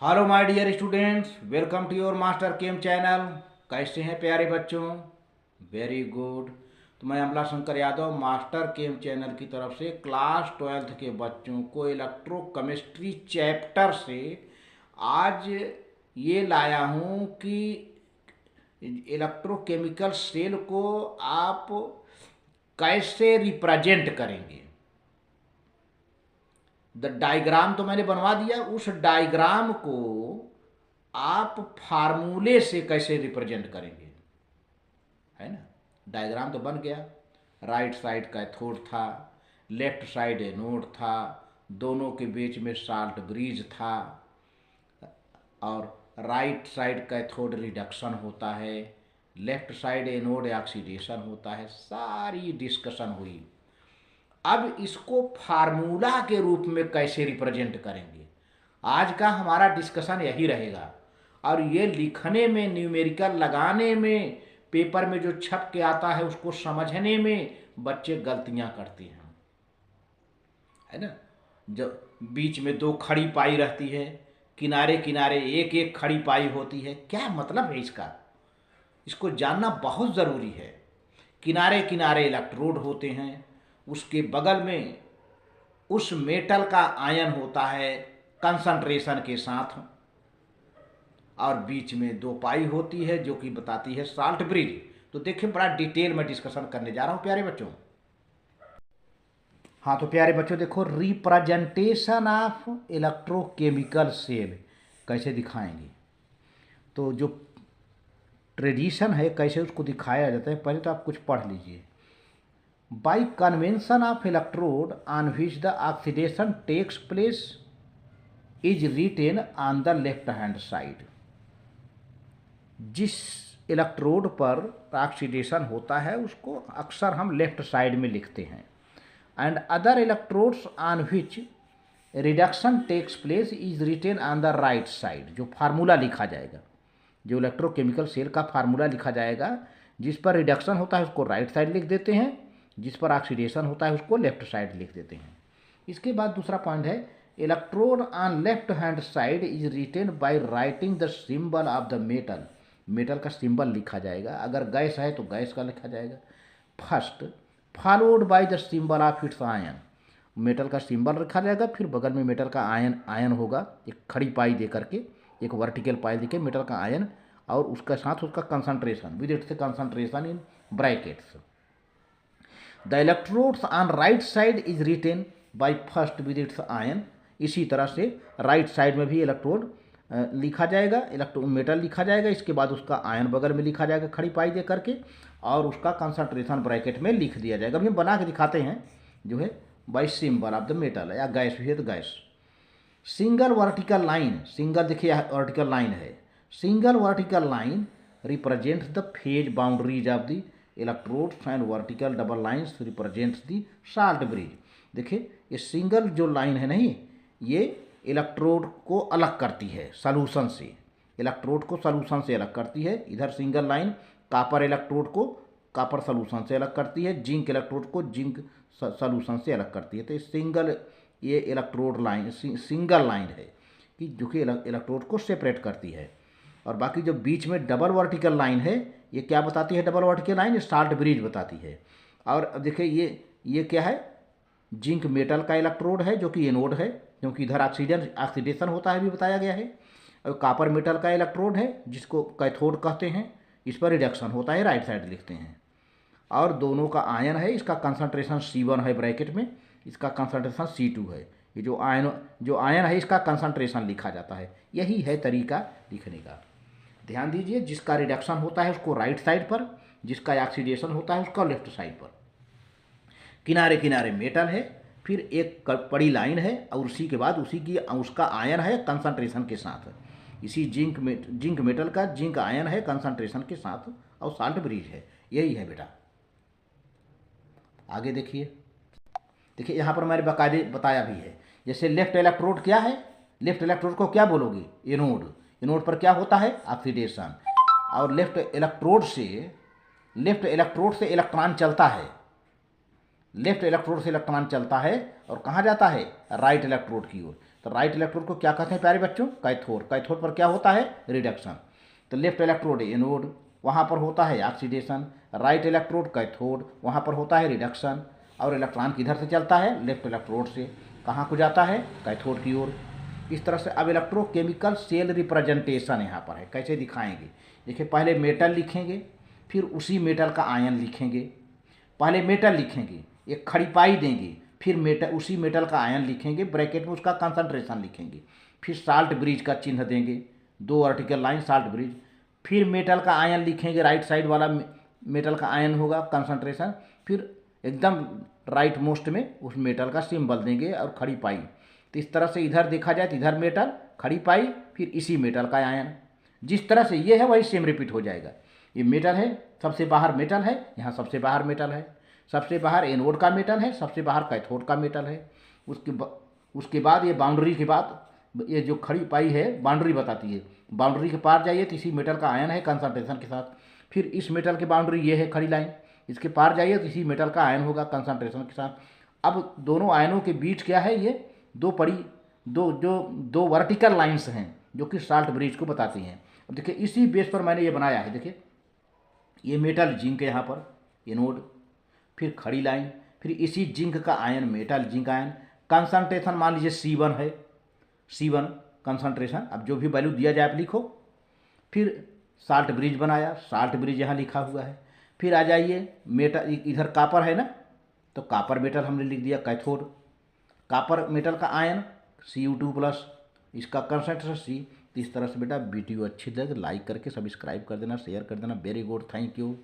Hello my dear students, welcome to your master chem channel. कैसे हैं प्यारे बच्चों? Very good. तो मैं Amla Shankar Yadav master chem channel की तरफ से क्लास 12th के बच्चों को इलेक्ट्रोकेमिस्ट्री चैप्टर से आज ये लाया हूँ कि इलेक्ट्रोकेमिकल सेल को आप कैसे रिप्रेजेंट करेंगे। द डायग्राम तो मैंने बनवा दिया, उस डायग्राम को आप फार्मूले से कैसे रिप्रेजेंट करेंगे, है ना। डायग्राम तो बन गया। राइट साइड कैथोड था, लेफ्ट साइड एनोड था, दोनों के बीच में साल्ट ब्रिज था, और राइट साइड कैथोड रिडक्शन होता है, लेफ्ट साइड एनोड ऑक्सीडेशन होता है। सारी डिस्कशन हुई। अब इसको फार्मूला के रूप में कैसे रिप्रेजेंट करेंगे, आज का हमारा डिस्कशन यही रहेगा। और ये लिखने में, न्यूमेरिकल लगाने में, पेपर में जो छप के आता है उसको समझने में बच्चे गलतियां करते हैं, है ना। जो बीच में दो खड़ी पाई रहती है, किनारे किनारे एक एक खड़ी पाई होती है, क्या मतलब है इसका? इसको जानना बहुत ज़रूरी है। किनारे किनारे इलेक्ट्रोड होते हैं, उसके बगल में उस मेटल का आयन होता है कंसंट्रेशन के साथ, और बीच में दो पाई होती है जो कि बताती है साल्ट ब्रिज। तो देखिए, बड़ा डिटेल में डिस्कशन करने जा रहा हूं प्यारे बच्चों। हाँ तो प्यारे बच्चों देखो, रिप्रेजेंटेशन ऑफ इलेक्ट्रोकेमिकल सेल कैसे दिखाएंगे। तो जो ट्रेडिशन है कैसे उसको दिखाया जाता है, पहले तो आप कुछ पढ़ लीजिए। By convention of electrode on which the oxidation takes place is written on the left hand side. जिस इलेक्ट्रोड पर ऑक्सीडेशन होता है उसको अक्सर हम लेफ्ट साइड में लिखते हैं। And other electrodes on which reduction takes place is written on the right side. जो फार्मूला लिखा जाएगा, जो इलेक्ट्रोकेमिकल सेल का फार्मूला लिखा जाएगा, जिस पर रिडक्शन होता है उसको राइट साइड लिख देते हैं, जिस पर ऑक्सीडेशन होता है उसको लेफ्ट साइड लिख देते हैं। इसके बाद दूसरा पॉइंट है, electrode on left hand side is written by writing the symbol of the metal. Metal का सिंबल लिखा जाएगा, अगर गैस है तो गैस का लिखा जाएगा first, followed by the symbol of its ion. Metal का सिंबल लिखा जाएगा, फिर बगल में मेटल का आयन होगा, एक खड़ी पाई दे करके, एक वर्टिकल पाई देके मेटल का आयन, और उसके साथ उसका concentration with its concentration in brackets. The electrodes on right side is written by first with its ion. इसी तरह से राइट साइड में भी इलेक्ट्रोड लिखा जाएगा, मेटल लिखा जाएगा, इसके बाद उसका आयन बगल में लिखा जाएगा खड़ी पाई दे करके, और उसका कंसंट्रेशन ब्रैकेट में लिख दिया जाएगा। अभी हम बना के दिखाते हैं, जो है bye symbol of the metal, या गैस भी है तो gas. Single vertical line, single देखिए वर्टिकल लाइन है, single vertical line represents the phase boundaries of the electrodes and vertical double lines represents the salt bridge. देखिए ये single जो line है नहीं, ये इलेक्ट्रोड को अलग करती है सॉल्यूशन से, इलेक्ट्रोड को सॉल्यूशन से अलग करती है। इधर सिंगल लाइन कॉपर इलेक्ट्रोड को कॉपर सॉल्यूशन से अलग करती है, जिंक इलेक्ट्रोड को जिंक सॉल्यूशन से अलग करती है। तो सिंगल ये इलेक्ट्रोड लाइन सिंगल लाइन है कि जो कि इलेक्ट्रोड को सेपरेट करती है। और बाकी जो बीच में डबल वर्टिकल लाइन है, ये क्या बताती है? डबल वर्टिकल लाइन ये साल्ट ब्रिज बताती है। और अब देखिए ये क्या है? जिंक मेटल का इलेक्ट्रोड है जो कि एनोड है, क्योंकि इधर ऑक्सीडेशन होता है भी बताया गया है। और कॉपर मेटल का इलेक्ट्रोड है जिसको कैथोड कहते हैं, इस पर रिडक्शन होता है, राइट साइड लिखते हैं। और दोनों का आयन है, इसका कंसंट्रेशन C1 है ब्रैकेट में, इसका कंसंट्रेशन C2 है। ये जो आयन है इसका कंसंट्रेशन लिखा जाता है। यही है तरीका लिखने का। ध्यान दीजिए, जिसका रिडक्शन होता है उसको राइट साइड पर, जिसका ऑक्सीडेशन होता है उसका लेफ्ट साइड पर। किनारे किनारे मेटल है, फिर एक बड़ी लाइन है, और उसी के बाद उसका आयन है कंसंट्रेशन के साथ। इसी जिंक मेटल का जिंक आयन है कंसंट्रेशन के साथ, और साल्ट ब्रिज है। यही है बेटा। आगे देखिए यहाँ पर मैंने बाकायदे बताया भी है। जैसे लेफ्ट इलेक्ट्रोड क्या है? लेफ्ट इलेक्ट्रोड को क्या बोलोगे? एनोड। एनोड पर क्या होता है? ऑक्सीडेशन। और लेफ्ट इलेक्ट्रोड से इलेक्ट्रॉन चलता है, लेफ्ट इलेक्ट्रोड से इलेक्ट्रॉन चलता है और कहाँ जाता है, राइट इलेक्ट्रोड की ओर। तो राइट इलेक्ट्रोड को क्या कहते हैं प्यारे बच्चों, कैथोड। कैथोड पर क्या होता है, रिडक्शन। तो लेफ्ट इलेक्ट्रोड एनोड, वहाँ पर होता है ऑक्सीडेशन। राइट इलेक्ट्रोड कैथोड, वहाँ पर होता है रिडक्शन। और इलेक्ट्रॉन किधर से चलता है, लेफ्ट इलेक्ट्रोड से, कहाँ को जाता है, कैथोड की ओर। इस तरह से अब इलेक्ट्रोकेमिकल सेल रिप्रेजेंटेशन यहाँ पर है, कैसे दिखाएंगे। देखिए पहले मेटल लिखेंगे, फिर उसी मेटल का आयन लिखेंगे। पहले मेटल लिखेंगे, एक खड़ी पाई देंगे, फिर मेटल, उसी मेटल का आयन लिखेंगे, ब्रैकेट में उसका कंसंट्रेशन लिखेंगे, फिर साल्ट ब्रिज का चिन्ह देंगे, 2 वर्टिकल लाइन साल्ट ब्रिज, फिर मेटल का आयन लिखेंगे, राइट साइड वाला मेटल का आयन होगा कंसंट्रेशन, फिर एकदम राइट मोस्ट में उस मेटल का सिंबल देंगे और खड़ी पाई। तो इस तरह से इधर देखा जाए तो इधर मेटल, खड़ी पाई, फिर इसी मेटल का आयन। जिस तरह से ये है वही सेम रिपीट हो जाएगा। ये मेटल है, सबसे बाहर मेटल है, यहाँ सबसे बाहर मेटल है, सबसे बाहर एनोड का मेटल है, सबसे बाहर कैथोड का मेटल है। उसके बाद ये बाउंड्री के बाद ये जो खड़ी पाई है बाउंड्री बताती है, बाउंड्री के पार जाइए तो इसी मेटल का आयन है कंसंट्रेशन के साथ, फिर इस मेटल की बाउंड्री ये है खड़ी लाइन, इसके पार जाइए तो इसी मेटल का आयन होगा कंसंट्रेशन के साथ। अब दोनों आयनों के बीच क्या है, ये दो वर्टिकल लाइंस हैं जो कि साल्ट ब्रिज को बताती हैं। अब देखिए इसी बेस पर मैंने ये बनाया है। देखिए ये मेटल जिंक यहाँ पर एनोड, फिर खड़ी लाइन, फिर इसी जिंक का ion metal zinc ion, concentration मान लीजिए C1 है, C1 कंसंट्रेशन, अब जो भी वैल्यू दिया जाए आप लिखो। फिर साल्ट ब्रिज बनाया, साल्ट ब्रिज यहाँ लिखा हुआ है। फिर आ जाइए मेटल, इधर कापर है ना, तो कापर मेटल हमने लिख दिया कैथोड, कापर मेटल का आयन Cu2+, इसका कंसंट्रेशन C। तो इस तरह से बेटा वीडियो अच्छी लगे लाइक करके सब्सक्राइब कर देना, शेयर कर देना। Very good, thank you.